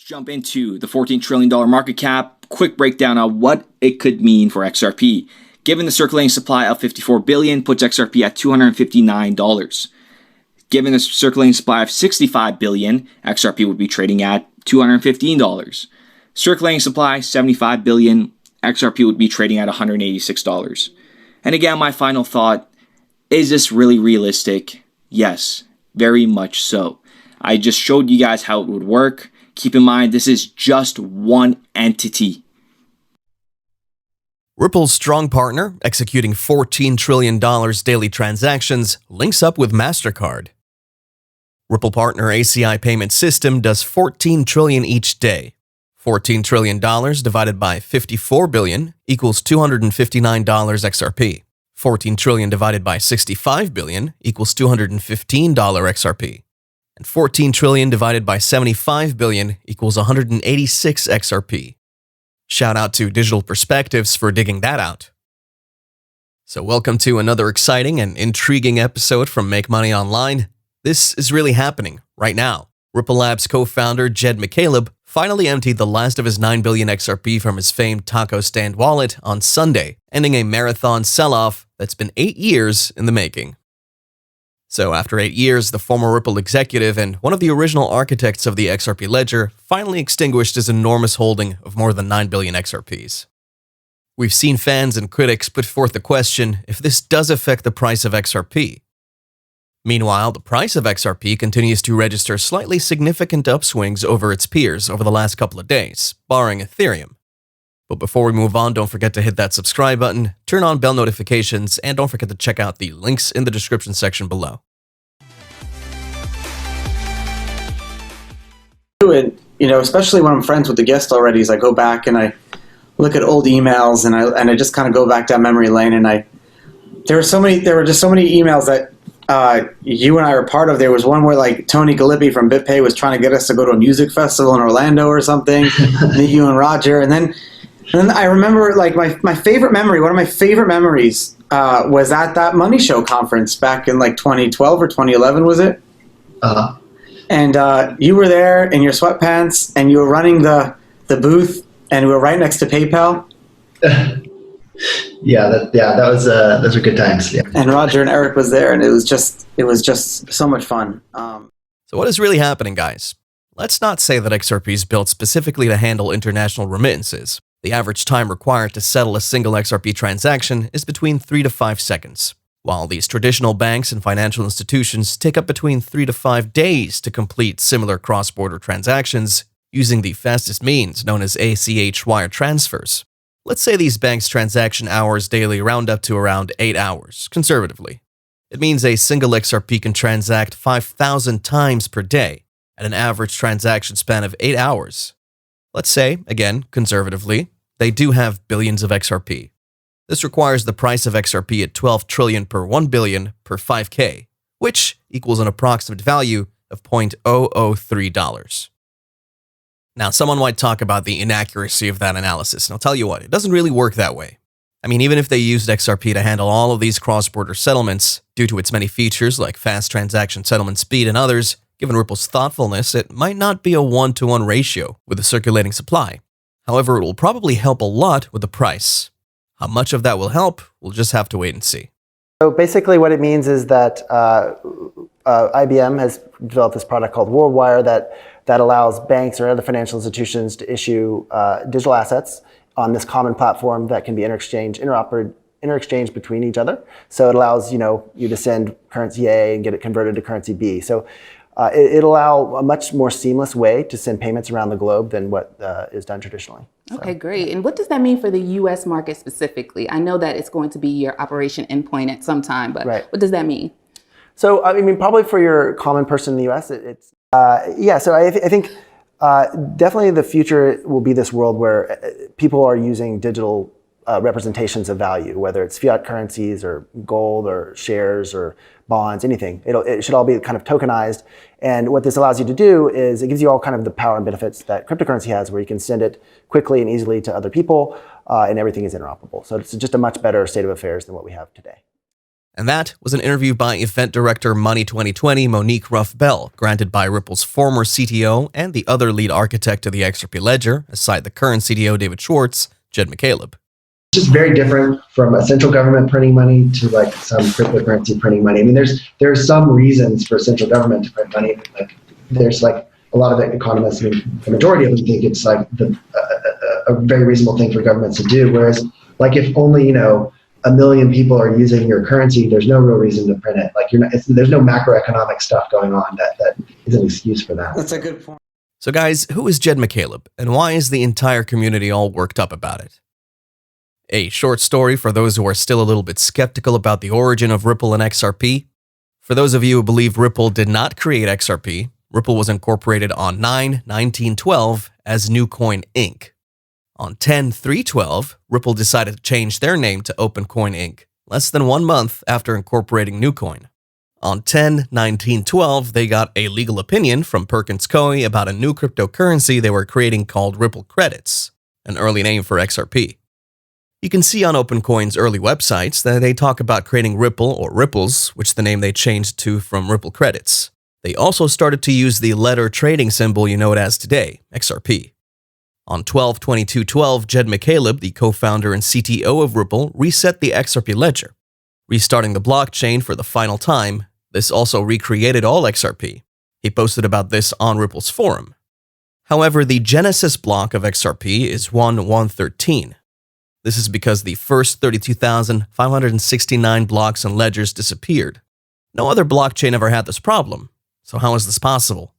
jump into the $14 trillion market cap. Quick breakdown on what it could mean for XRP. Given the circulating supply of 54 billion puts XRP at $259. Given the circulating supply of 65 billion, XRP would be trading at $215. Circulating supply 75 billion, XRP would be trading at $186. And again, my final thought, is this really realistic? Yes, very much so. I just showed you guys how it would work. Keep in mind, this is just one entity. Ripple's strong partner, executing $14 trillion daily transactions, links up with MasterCard. Ripple partner ACI payment system does $14 trillion each day. $14 trillion divided by 54 billion equals $259 XRP. 14 trillion divided by 65 billion equals $215 XRP. And 14 trillion divided by 75 billion equals 186 XRP. Shout out to Digital Perspectives for digging that out. So welcome to another exciting and intriguing episode from Make Money Online. This is really happening right now. Ripple Labs co-founder Jed McCaleb finally emptied the last of his 9 billion XRP from his famed taco stand wallet on Sunday, ending a marathon sell-off that's been 8 years in the making. So after 8 years, the former Ripple executive and one of the original architects of the XRP ledger finally extinguished his enormous holding of more than 9 billion XRPs. We've seen fans and critics put forth the question if this does affect the price of XRP. Meanwhile, the price of XRP continues to register slightly significant upswings over its peers over the last couple of days, barring Ethereum. But before we move on, don't forget to hit that subscribe button, turn on bell notifications, and don't forget to check out the links in the description section below. And, especially when I'm friends with the guest already, is I go back and I look at old emails and I just kind of go back down memory lane, and there were just so many emails that you and I were part of. There was one where Tony Galippi from BitPay was trying to get us to go to a music festival in Orlando or something. You and Roger, and then I remember my favorite memory. One of my favorite memories was at that Money Show conference back in 2012 or 2011, was it? And you were there in your sweatpants, and you were running the booth, and we were right next to PayPal. Those were good times. Yeah. And Roger and Eric was there, and it was just so much fun. So what is really happening, guys? Let's not say that XRP is built specifically to handle international remittances. The average time required to settle a single XRP transaction is between 3 to 5 seconds, while these traditional banks and financial institutions take up between 3 to 5 days to complete similar cross-border transactions using the fastest means known as ACH wire transfers. Let's say these banks' transaction hours daily round up to around 8 hours, conservatively. It means a single XRP can transact 5,000 times per day at an average transaction span of 8 hours. Let's say, again, conservatively, they do have billions of XRP. This requires the price of XRP at 12 trillion per 1 billion per 5K, which equals an approximate value of $0.003. Now, someone might talk about the inaccuracy of that analysis, and I'll tell you what, it doesn't really work that way. I mean, even if they used XRP to handle all of these cross-border settlements, due to its many features like fast transaction settlement speed and others, given Ripple's thoughtfulness, it might not be a 1-to-1 ratio with the circulating supply. However, it will probably help a lot with the price. How much of that will help, we'll just have to wait and see. So basically what it means is that IBM has developed this product called WorldWire that allows banks or other financial institutions to issue digital assets on this common platform that can be interexchanged between each other. So it allows you to send currency A and get it converted to currency B. So it'll allow a much more seamless way to send payments around the globe than what is done traditionally. Okay, great. And what does that mean for the U.S. market specifically? I know that it's going to be your operation endpoint at some time, but What does that mean? So, probably for your common person in the U.S., So I think definitely the future will be this world where people are using digital representations of value, whether it's fiat currencies or gold or shares or bonds, anything. It should all be kind of tokenized. And what this allows you to do is it gives you all kind of the power and benefits that cryptocurrency has, where you can send it quickly and easily to other people, and everything is interoperable. So it's just a much better state of affairs than what we have today. And that was an interview by event director Money 2020 Monique Ruff-Bell, granted by Ripple's former CTO and the other lead architect of the XRP ledger, aside the current CTO David Schwartz, Jed McCaleb. It's just very different from a central government printing money to like some cryptocurrency printing money. I mean, there's some reasons for central government to print money. Like there's like a lot of economists, I mean, the majority of them think it's like a very reasonable thing for governments to do. Whereas like if only, 1 million people are using your currency, there's no real reason to print it. Like there's no macroeconomic stuff going on that is an excuse for that. That's a good point. So guys, who is Jed McCaleb, and why is the entire community all worked up about it? A short story for those who are still a little bit skeptical about the origin of Ripple and XRP. For those of you who believe Ripple did not create XRP, Ripple was incorporated on 9/19/12 as Newcoin Inc. On 10/3/12, Ripple decided to change their name to OpenCoin Inc., less than 1 month after incorporating Newcoin. On 10/19/12, they got a legal opinion from Perkins Coie about a new cryptocurrency they were creating called Ripple Credits, an early name for XRP. You can see on OpenCoin's early websites that they talk about creating Ripple or Ripples, which the name they changed to from Ripple Credits. They also started to use the letter trading symbol you know it as today, XRP. On 12/22/12, Jed McCaleb, the co-founder and CTO of Ripple, reset the XRP ledger, restarting the blockchain for the final time. This also recreated all XRP. He posted about this on Ripple's forum. However, the genesis block of XRP is 1/113. This is because the first 32,569 blocks and ledgers disappeared. No other blockchain ever had this problem. So how is this possible?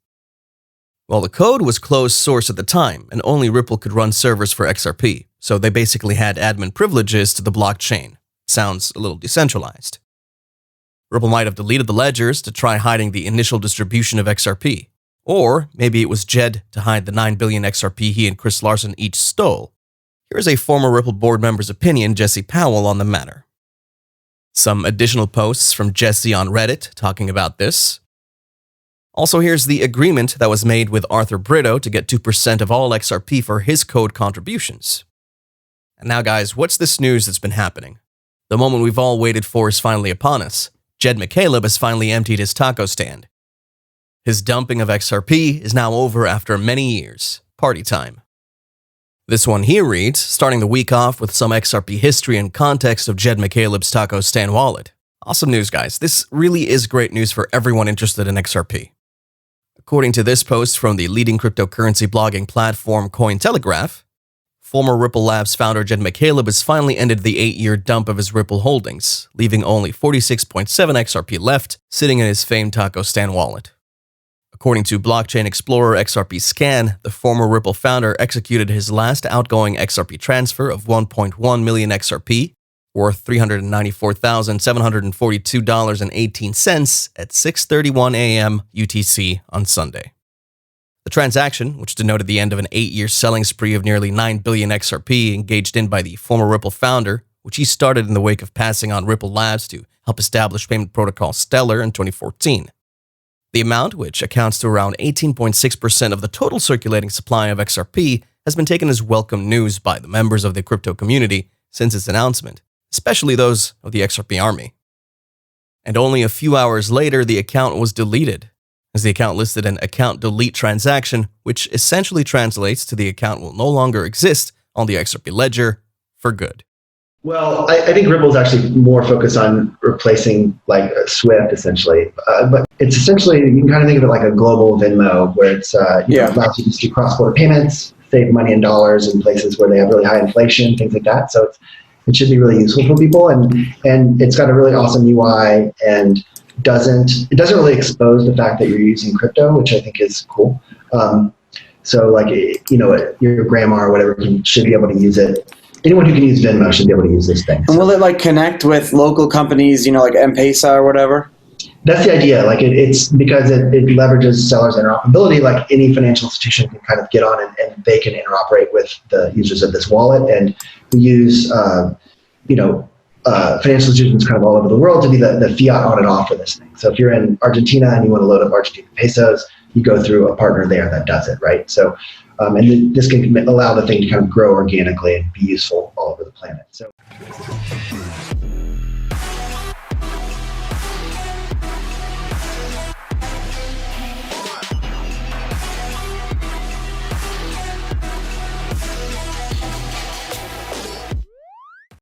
Well, the code was closed source at the time, and only Ripple could run servers for XRP, so they basically had admin privileges to the blockchain. Sounds a little decentralized. Ripple might have deleted the ledgers to try hiding the initial distribution of XRP. Or maybe it was Jed to hide the 9 billion XRP he and Chris Larsen each stole. Here's a former Ripple board member's opinion, Jesse Powell, on the matter. Some additional posts from Jesse on Reddit talking about this. Also, here's the agreement that was made with Arthur Brito to get 2% of all XRP for his code contributions. And now, guys, what's this news that's been happening? The moment we've all waited for is finally upon us. Jed McCaleb has finally emptied his taco stand. His dumping of XRP is now over after many years. Party time. This one here reads, starting the week off with some XRP history and context of Jed McCaleb's taco stand wallet. Awesome news, guys. This really is great news for everyone interested in XRP. According to this post from the leading cryptocurrency blogging platform Cointelegraph, former Ripple Labs founder Jed McCaleb has finally ended the 8-year dump of his Ripple holdings, leaving only 46.7 XRP left sitting in his famed taco stand wallet. According to Blockchain Explorer XRP Scan, the former Ripple founder executed his last outgoing XRP transfer of 1.1 million XRP, worth $394,742.18 at 6:31 a.m. UTC on Sunday. The transaction, which denoted the end of an 8-year selling spree of nearly 9 billion XRP engaged in by the former Ripple founder, which he started in the wake of passing on Ripple Labs to help establish payment protocol Stellar in 2014. The amount, which accounts to around 18.6% of the total circulating supply of XRP, has been taken as welcome news by the members of the crypto community since its announcement, especially those of the XRP army. And only a few hours later, the account was deleted, as the account listed an account delete transaction, which essentially translates to the account will no longer exist on the XRP ledger for good. Well, I think Ripple is actually more focused on replacing like Swift, essentially. But it's essentially, you can kind of think of it like a global Venmo, where it's allows you to do cross-border payments, save money in dollars in places where they have really high inflation, things like that. So it should be really useful for people, and it's got a really awesome UI and doesn't really expose the fact that you're using crypto, which I think is cool. So like, your grandma or whatever should be able to use it. Anyone who can use Venmo should be able to use this thing. And will it like connect with local companies, like M-Pesa or whatever? That's the idea. Like it's because it leverages sellers' interoperability. Like any financial institution can kind of get on and they can interoperate with the users of this wallet. And we use, financial institutions kind of all over the world to be the fiat on and off for this thing. So if you're in Argentina and you want to load up Argentine pesos, you go through a partner there that does it, right? So, and this can allow the thing to kind of grow organically and be useful all over the planet. So.